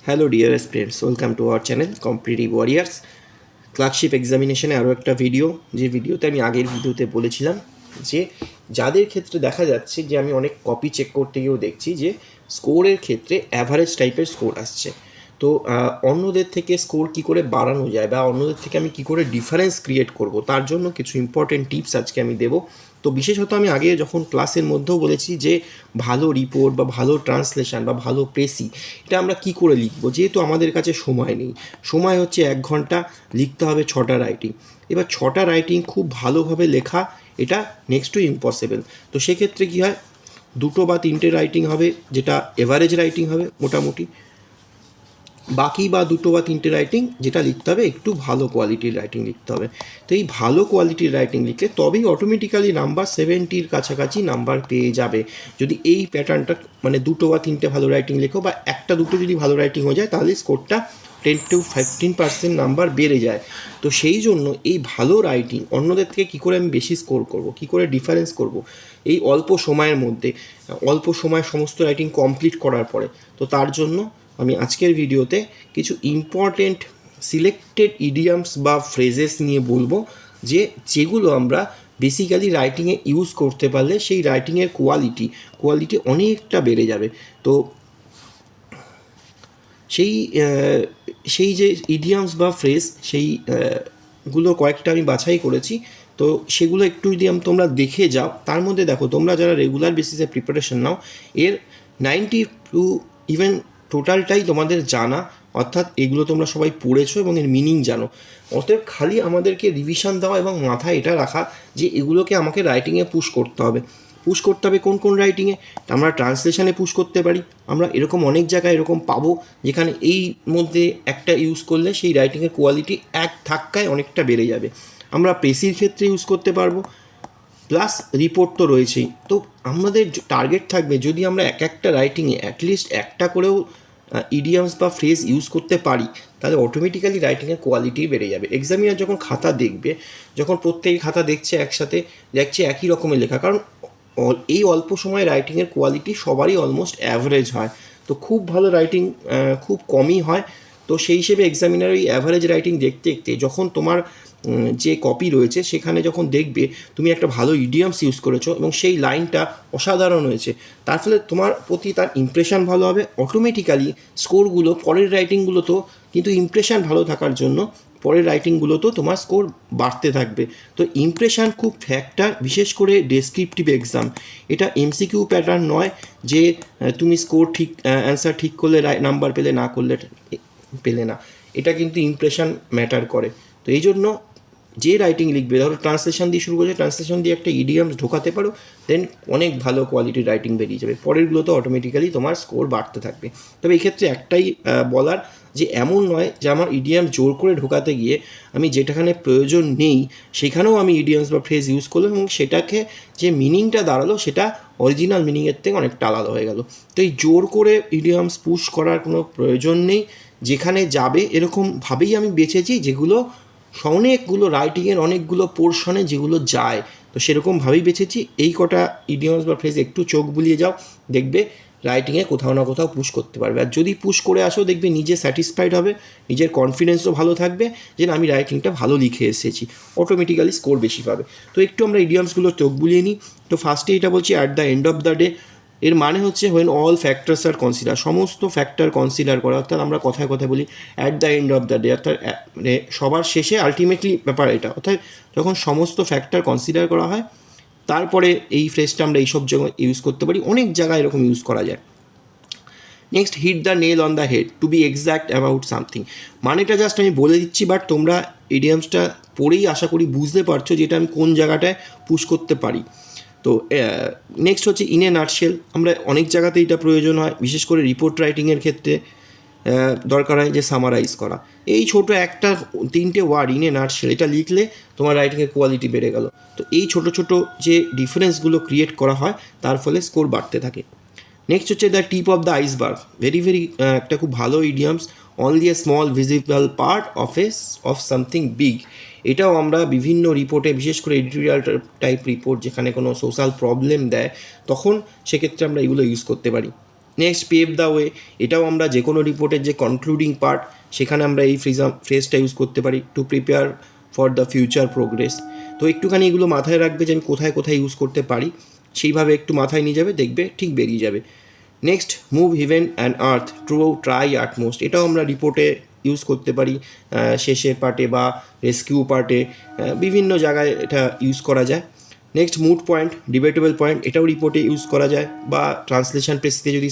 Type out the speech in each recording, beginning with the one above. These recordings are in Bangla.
Hello dear students, welcome to our channel competitive warriors. Clerkship এক্সামিনেশনে আরও একটা ভিডিও, যে ভিডিওতে আমি আগের ভিডিওতে বলেছিলাম যে যাদের ক্ষেত্রে দেখা যাচ্ছে যে আমি অনেক কপি চেক করতে গিয়েও দেখছি যে স্কোরের ক্ষেত্রে অ্যাভারেজ টাইপের স্কোর আসছে। তো অন্যদের থেকে স্কোর কী করে বাড়ানো যায় বা অন্যদের থেকে আমি কী করে ডিফারেন্স ক্রিয়েট করব, তার জন্য কিছু ইম্পর্টেন্ট টিপস আজকে আমি দেবো। তো বিশেষত আমি আগে যখন ক্লাসের মধ্যেও বলেছি যে ভালো রিপোর্ট বা ভালো ট্রান্সলেশন বা ভালো প্রেসি এটা আমরা কি করে লিখবো, যেহেতু আমাদের কাছে সময় নেই। সময় হচ্ছে 1 ঘন্টা, লিখতে হবে 6টা রাইটিং। এবার 6টা রাইটিং খুব ভালোভাবে লেখা এটা নেক্সট টু ইম্পসিবল। তো সেক্ষেত্রে কী হয়, 2 বা 3টে রাইটিং হবে যেটা এভারেজ রাইটিং হবে মোটামুটি, বাকি বা 2 বা 3টে রাইটিং যেটা লিখতে হবে একটু ভালো কোয়ালিটির রাইটিং লিখতে হবে। তো এই ভালো কোয়ালিটির রাইটিং লিখলে তবেই অটোমেটিক্যালি নাম্বার 70-র কাছাকাছি নাম্বার পেয়ে যাবে। যদি এই প্যাটার্নটা মানে 2 বা 3টে ভালো রাইটিং লেখো বা 1-2 যদি ভালো রাইটিং হয়ে যায়, তাহলে স্কোরটা 10-15% নাম্বার বেড়ে যায়। তো সেই জন্য এই ভালো রাইটিং অন্যদের থেকে কী করে আমি বেশি স্কোর করব, কী করে ডিফারেন্স করব এই অল্প সময়ের মধ্যে, অল্প সময় সমস্ত রাইটিং কমপ্লিট করার পরে। তো তার জন্য আমি আজকের ভিডিওতে কিছু ইম্পর্টেন্ট সিলেক্টেড ইডিয়ামস বা ফ্রেজেস নিয়ে বলবো, যেগুলো আমরা বেসিক্যালি রাইটিংয়ে ইউজ করতে পারলে সেই রাইটিংয়ের কোয়ালিটি অনেকটা বেড়ে যাবে। তো সেই যে ইডিয়ামস বা ফ্রেজ গুলো কয়েকটা আমি বাছাই করেছি। তো সেগুলো একটু যদি তোমরা দেখে যাও, তার মধ্যে দেখো তোমরা যারা রেগুলার বেসিসে প্রিপারেশন নাও, এর 90 টু ইভেন টোটালটাই তোমাদের জানা, অর্থাৎ এগুলো তোমরা সবাই পড়েছো এবং এর মিনিং জানো। অতএব খালি আমাদেরকে রিভিশন দেওয়া এবং মাথায় এটা রাখা যে এগুলোকে আমাকে রাইটিংয়ে পুশ করতে হবে। কোন কোন রাইটিংয়ে? আমরা ট্রান্সলেশনে পুশ করতে পারি। আমরা এরকম অনেক জায়গায় এরকম পাবো যেখানে এই মধ্যে একটা ইউজ করলে সেই রাইটিংয়ের কোয়ালিটি এক ধাক্কায় অনেকটা বেড়ে যাবে। আমরা প্রেসির ক্ষেত্রে ইউজ করতে পারবো, প্লাস রিপোর্ট তো রয়েছেই। তো আমাদের টার্গেট থাকবে যদি আমরা একটা রাইটিংয়ে অ্যাটলিস্ট একটা করেও ইডিয়ামস বা ফ্রেজ ইউজ করতে পারি, তাহলে অটোমেটিক্যালি রাইটিংয়ের কোয়ালিটি বেড়ে যাবে। এক্সামিনার যখন খাতা দেখবে, যখন প্রত্যেক খাতা দেখছে একসাথে, দেখছে একই রকমের লেখা, কারণ এই অল্প সময় রাইটিংয়ের কোয়ালিটি সবারই অলমোস্ট অ্যাভারেজ হয়। তো খুব ভালো রাইটিং খুব কমই হয়। তো সেই হিসেবে এক্সামিনার ওই অ্যাভারেজ রাইটিং দেখতে দেখতে যখন তোমার যে কপি রয়েছে সেখানে যখন দেখবে তুমি একটা ভালো ইডিয়ামস ইউজ করেছো এবং সেই লাইনটা অসাধারণ হয়েছে, তার ফলে তোমার প্রতি তার ইমপ্রেশন ভালো হবে। অটোমেটিক্যালি স্কোরগুলো পরের রাইটিংগুলো তো, কিন্তু ইমপ্রেশন ভালো থাকার জন্য পরের রাইটিংগুলোতেও তোমার স্কোর বাড়তে থাকবে। তো ইমপ্রেশন খুব ফ্যাক্টর, বিশেষ করে ডেসক্রিপটিভ এক্সাম। এটা এমসিকিউ প্যাটার্ন নয় যে তুমি স্কোর ঠিক অ্যান্সার ঠিক করলে নাম্বার পেলে, না করলে পেলে না। এটা কিন্তু ইমপ্রেশন ম্যাটার করে। তো এই জন্য যে রাইটিং লিখবে, ধরো ট্রান্সলেশন দিয়ে শুরু করছে, ট্রান্সলেশন দিয়ে একটা ইডিয়ামস ঢোকাতে পারো, দেন অনেক ভালো কোয়ালিটির রাইটিং বেরিয়ে যাবে। পরেরগুলো তো অটোমেটিক্যালি তোমার স্কোর বাড়তে থাকবে। তবে এই ক্ষেত্রে একটাই বলার, যে এমন নয় যে আমার ইডিয়াম জোর করে ঢোকাতে গিয়ে আমি যেটাখানে প্রয়োজন নেই সেখানেও আমি ইডিয়ামস বা ফ্রেজ ইউজ করলাম এবং সেটাকে যে মিনিংটা দাঁড়ালো সেটা অরিজিনাল মিনিংয়ের থেকে অনেকটা আলাদা হয়ে গেল। তো এই জোর করে ইডিয়ামস পুশ করার কোনো প্রয়োজন নেই। যেখানে যাবে এরকমভাবেই আমি বেছেছি যেগুলো অনেকগুলো রাইটিংয়ের অনেকগুলো পোর্শনে যেগুলো যায়, তো সেরকমভাবেই বেছেছি। এই কটা ইডিয়মস বা ফ্রেজ একটু চোখ বুলিয়ে যাও, দেখবে রাইটিংয়ে কোথাও না কোথাও পুশ করতে পারবে। আর যদি পুশ করে আসো, দেখবে নিজে স্যাটিসফাইড হবে, নিজের কনফিডেন্সও ভালো থাকবে যে আমি রাইটিংটা ভালো লিখে এসেছি, অটোমেটিক্যালি স্কোর বেশি পাবে। তো একটু আমরা ইডিয়মসগুলো চোখ বুলিয়ে নিই। তো ফার্স্টে এটা বলছি, at the end of the day. এর মানে হচ্ছে when all factors are consider, সমস্ত ফ্যাক্টর কনসিডার করা, অর্থাৎ আমরা কথায় কথায় বলি at the end of the day, অর্থাৎ মানে সবার শেষে আলটিমেটলি ব্যাপার এটা, অর্থাৎ যখন সমস্ত ফ্যাক্টর কনসিডার করা হয় তারপরে এই ফ্রেজটা আমরা এইসব জায়গায় ইউজ করতে পারি, অনেক জায়গায় এরকম ইউজ করা যায়। Next, hit the nail on the head, to be exact about something. মানেটা জাস্ট আমি বলে দিচ্ছি, বাট তোমরা ইডিয়ামসটা পড়েই আশা করি বুঝতে পারছো যেটা আমি কোন জায়গাটায় পুশ করতে পারি। তো নেক্সট হচ্ছে ইন এ নাটশেল। আমরা অনেক জায়গাতে এটা প্রয়োজন হয়, বিশেষ করে রিপোর্ট রাইটিংয়ের ক্ষেত্রে দরকার হয় যে সামারাইজ করা। এই ছোটো একটা 3টে ওয়ার্ড ইন এ নাটশেল, এটা লিখলে তোমার রাইটিংয়ের কোয়ালিটি বেড়ে গেল। তো এই ছোটো ছোটো যে ডিফারেন্সগুলো ক্রিয়েট করা হয় তার ফলে স্কোর বাড়তে থাকে। নেক্সট হচ্ছে the tip of the iceberg, very একটা খুব ভালো idioms. Only a small visible part of something big. এটাও আমরা বিভিন্ন রিপোর্টে, বিশেষ করে এডিটোরিয়াল টাইপ রিপোর্ট যেখানে কোনো সোশ্যাল প্রবলেম দেয়, তখন সেক্ষেত্রে আমরা এগুলো ইউজ করতে পারি। নেক্সট পেভ দ্য ওয়ে, এটাও আমরা যে কোনো রিপোর্টের যে কনক্লুডিং পার্ট সেখানে আমরা এই ফ্রেজটা ইউজ করতে পারি, two prepare for the future progress. তো একটুখানি এগুলো মাথায় রাখবে যে আমি কোথায় কোথায় ইউজ করতে পারি, সেইভাবে একটু মাথায় নিয়ে যাবে, দেখবে ঠিক বেরিয়ে যাবে। Next move heaven and earth to try utmost, এটাও আমরা রিপোর্টে ইউজ করতে পারি, শেষের পার্টে বা রেস্কিউ পার্টে, বিভিন্ন জায়গায় এটা ইউজ করা যায়। Next moot point, debatable point, এটাও রিপোর্টে ইউজ করা যায়, বা ট্রান্সলেশন পেজতে যদি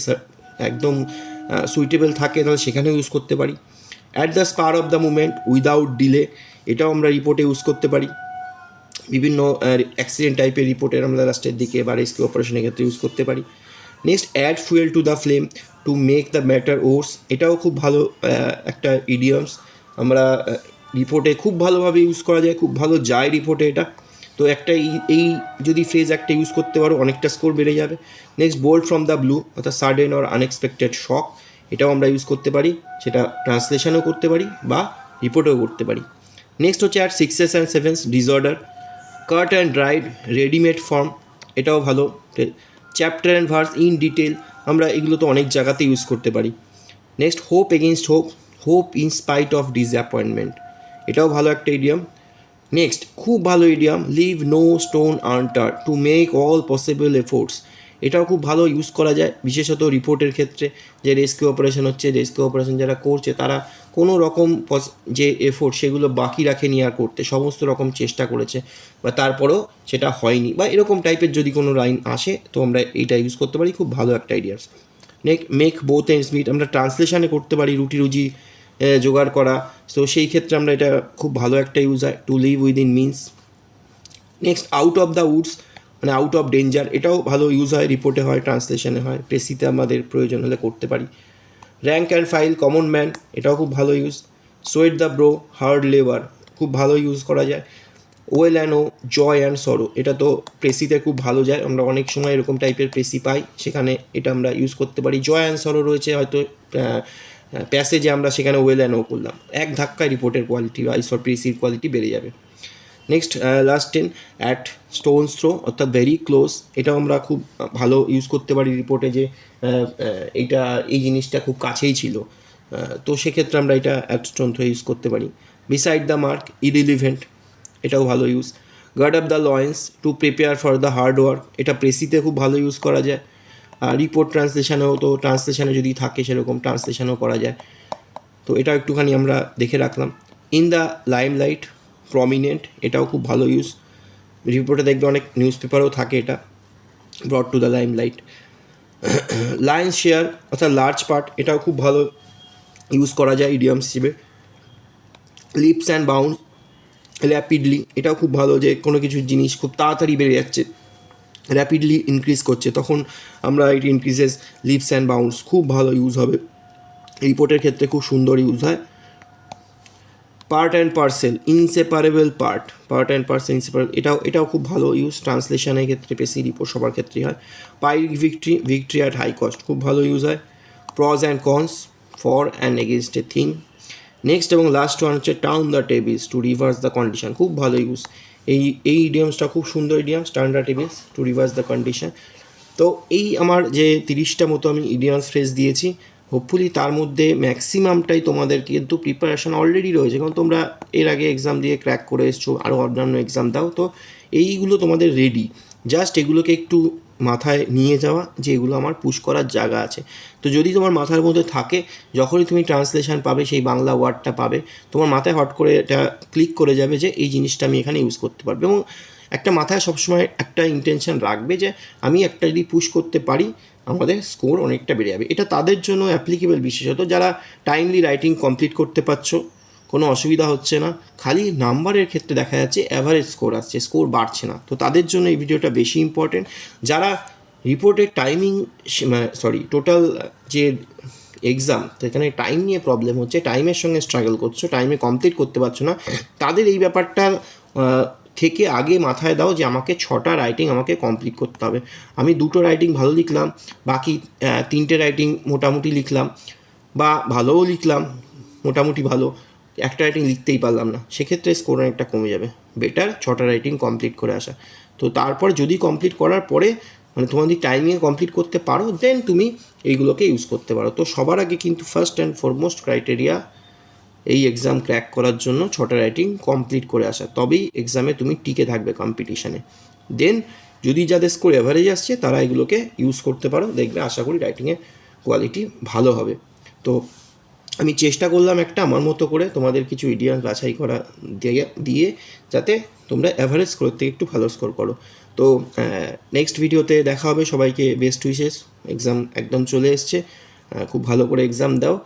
একদম সুইটেবল থাকে তাহলে সেখানেও ইউজ করতে পারি। At the spare of the movement without delay, এটাও আমরা রিপোর্টে ইউজ করতে পারি। বিভিন্ন অ্যাক্সিডেন্ট টাইপের রিপোর্টের আমরা লাস্টের দিকে বা রেস্কিউ অপারেশনের ক্ষেত্রে ইউজ করতে পারি। Next add fuel to the flame to make the matter worse, এটাও খুব ভালো একটা ইডিয়মস, আমরা রিপোর্টে খুব ভালোভাবে ইউজ করা যায়, খুব ভালো যায় রিপোর্টে এটা। তো একটা এই যদি ফ্রেজ একটা ইউজ করতে পারো অনেকটা স্কোর বেড়ে যাবে। Next bold from the blue, অর্থাৎ সাডেন অর আনএক্সপেক্টেড শক, এটাও আমরা ইউজ করতে পারি, সেটা ট্রান্সলেশনও করতে পারি বা রিপোর্টেও করতে পারি। নেক্সট হচ্ছে at sixes and sevens disorder, cut and dried readymade form, এটাও ভালো। Chapter and verse in detail, আমরা এগুলো তো অনেক জায়গাতে ইউজ করতে পারি। Next hope against hope, hope in spite of disappointment, এটাও ভালো একটা ইডিয়াম। নেক্সট খুব ভালো idiom, leave no stone unturned to make all possible efforts, এটাও খুব ভালো ইউজ করা যায়, বিশেষত রিপোর্টের ক্ষেত্রে। যে রেস্কিউ অপারেশন হচ্ছে, রেস্কিউ অপারেশন যারা করছে তারা কোনো রকম যে এফোর্ট সেগুলো বাকি রাখেনি আর করতে, সমস্ত রকম চেষ্টা করেছে, বা তারপরেও সেটা হয়নি, বা এরকম টাইপের যদি কোনো লাইন আসে তো আমরা এইটা ইউজ করতে পারি, খুব ভালো একটা ideas. Make both ends meet, আমরা ট্রান্সলেশনে করতে পারি, রুটি রুজি জোগাড় করা, তো সেই ক্ষেত্রে আমরা এটা খুব ভালো একটা ইউজ হয়, to live within means. Next out of the woods, মানে আউট অফ ডেঞ্জার, এটাও ভালো ইউজ হয়, রিপোর্টে হয়, ট্রান্সলেশনে হয়, প্রেসিতে আমাদের প্রয়োজন হলে করতে পারি। Rank and file, common man, এটাও খুব ভালো use. Sweat the brow, hard labour, খুব ভালো ইউজ করা যায়। Weal and woe, joy and sorrow, এটা তো প্রেসিতে খুব ভালো যায়, আমরা অনেক সময় এরকম টাইপের প্রেসি পাই, সেখানে এটা আমরা ইউজ করতে পারি। জয় অ্যান্ড সরো রয়েছে হয়তো প্যাসেজে, আমরা সেখানে ওয়েল অ্যান্ড ও করলাম, এক ধাক্কায় রিপোর্টের কোয়ালিটি বা প্রেসির কোয়ালিটি বেড়ে যাবে। Next last 10 at stone's throw, অর্থাৎ ভেরি ক্লোজ, এটাও আমরা খুব ভালো ইউজ করতে পারি রিপোর্টে, যে এইটা এই জিনিসটা খুব কাছেই ছিল, তো সেক্ষেত্রে আমরা এটা অ্যাট স্টোন থ্রো ইউজ করতে পারি। বিসাইড দ্য মার্ক, ইরিলিভেন্ট, এটাও ভালো use. Gird up the loins to prepare for the hard work, এটা প্রেসিতে খুব ভালো ইউজ করা যায়, আর রিপোর্ট ট্রান্সলেশনেও তো ট্রান্সলেশনে যদি থাকে সেরকম ট্রান্সলেশনও করা যায়, তো এটা একটুখানি আমরা দেখে রাখলাম। ইন দ্য লাইমলাইট, প্রমিনেন্ট, এটাও খুব ভালো ইউজ, রিপোর্টে দেখবে অনেক নিউজ পেপারেও থাকে এটা, broad to the limelight. Lions share, অর্থাৎ লার্জ পার্ট, এটাও খুব ভালো ইউজ করা যায় ইডিয়ামস হিসেবে। লিপস অ্যান্ড বাউন্স, র্যাপিডলি, এটাও খুব ভালো, যে কোনো কিছু জিনিস খুব তাড়াতাড়ি বেড়ে যাচ্ছে, র্যাপিডলি ইনক্রিজ করছে, তখন আমরা it increases leaps and bounds, খুব ভালো ইউজ হবে, রিপোর্টের ক্ষেত্রে খুব সুন্দর ইউজ হয়। Part and parcel, inseparable part, part and parcel inseparable, এটাও খুব ভালো ইউজ, ট্রান্সলেশনের ক্ষেত্রে বেশি রিপোর্ট সবার ক্ষেত্রেই হয়। Pyrrhic victory, victory at high cost, খুব ভালো ইউজ হয়। Pros and cons, for and against a thing. Next এবং লাস্ট ওয়ান হচ্ছে turn the tables to reverse the condition, খুব ভালো ইউজ, এই ইডিয়ামসটা খুব সুন্দর idioms, turn the tables to reverse the condition. তো এই আমার যে 30টা মতো আমি ইডিয়ামস ফ্রেজ দিয়েছি, হোপফুলি তার মধ্যে ম্যাক্সিমামটাই তোমাদের কিন্তু প্রিপারেশন অলরেডি রয়েছে, কারণ তোমরা এর আগে এক্সাম দিয়ে ক্র্যাক করে এসছো, আরও অন্যান্য এক্সাম দাও, তো এইগুলো তোমাদের রেডি, জাস্ট এগুলোকে একটু মাথায় নিয়ে যাওয়া যে এগুলো আমার পুশ করার জায়গা আছে। তো যদি তোমার মাথার মধ্যে থাকে, যখনই তুমি ট্রান্সলেশন পাবে, সেই বাংলা ওয়ার্ডটা পাবে, তোমার মাথায় হট করে এটা ক্লিক করে যাবে যে এই জিনিসটা আমি এখানে ইউজ করতে পারবো, এবং একটা মাথায় সবসময় একটা ইন্টেনশন রাখবে যে আমি একটা যদি পুশ করতে পারি আমাদের স্কোর অনেকটা বেড়ে যাবে। এটা তাদের জন্য অ্যাপ্লিকেবল, বিশেষত যারা টাইমলি রাইটিং কমপ্লিট করতে পারছো, কোনো অসুবিধা হচ্ছে না, খালি নাম্বারের ক্ষেত্রে দেখা যাচ্ছে অ্যাভারেজ স্কোর আসছে, স্কোর বাড়ছে না, তো তাদের জন্য এই ভিডিওটা বেশি ইম্পর্টেন্ট। যারা রিপোর্টের টাইমিং, টোটাল যে এক্সাম, তো এখানে টাইম নিয়ে প্রবলেম হচ্ছে, টাইমের সঙ্গে স্ট্রাগল করছো, টাইমে কমপ্লিট করতে পারছো না, তাদের এই ব্যাপারটা থেকে আগে মাথায় দাও যে আমাকে 6টা রাইটিং আমাকে কমপ্লিট করতে হবে। আমি 2টো রাইটিং ভালো লিখলাম, বাকি 3টে রাইটিং মোটামুটি লিখলাম, বা ভালোও লিখলাম মোটামুটি ভালো, একটা রাইটিং লিখতেই পারলাম না, সেক্ষেত্রে স্কোর অনেকটা কমে যাবে। বেটার 6টা রাইটিং কমপ্লিট করে আসা। তো তারপর যদি কমপ্লিট করার পরে মানে তোমার যদি টাইমিংয়ে কমপ্লিট করতে পারো দেন তুমি এইগুলোকে ইউজ করতে পারো। তো সবার আগে কিন্তু ফার্স্ট অ্যান্ড ফরমোস্ট ক্রাইটেরিয়া এই এক্সাম ক্র্যাক করার জন্য 6টা রাইটিং কমপ্লিট করে আসা, তবেই এক্সামে তুমি টিকে থাকবে কম্পিটিশানে। দেন যদি যাদের স্কোর অ্যাভারেজ আসছে তারা এগুলোকে ইউজ করতে পারো, দেখবে আশা করি রাইটিংয়ের কোয়ালিটি ভালো হবে। তো আমি চেষ্টা করলাম একটা আমার মতো করে তোমাদের কিছু ইডিয়াম বাছাই করা দিয়ে যাতে তোমরা অ্যাভারেজ স্কোর থেকে একটু ভালো স্কোর করো। তো নেক্সট ভিডিওতে দেখা হবে, সবাইকে বেস্ট উইশেস। এক্সাম একদম চলে এসছে, খুব ভালো করে এক্সাম দাও।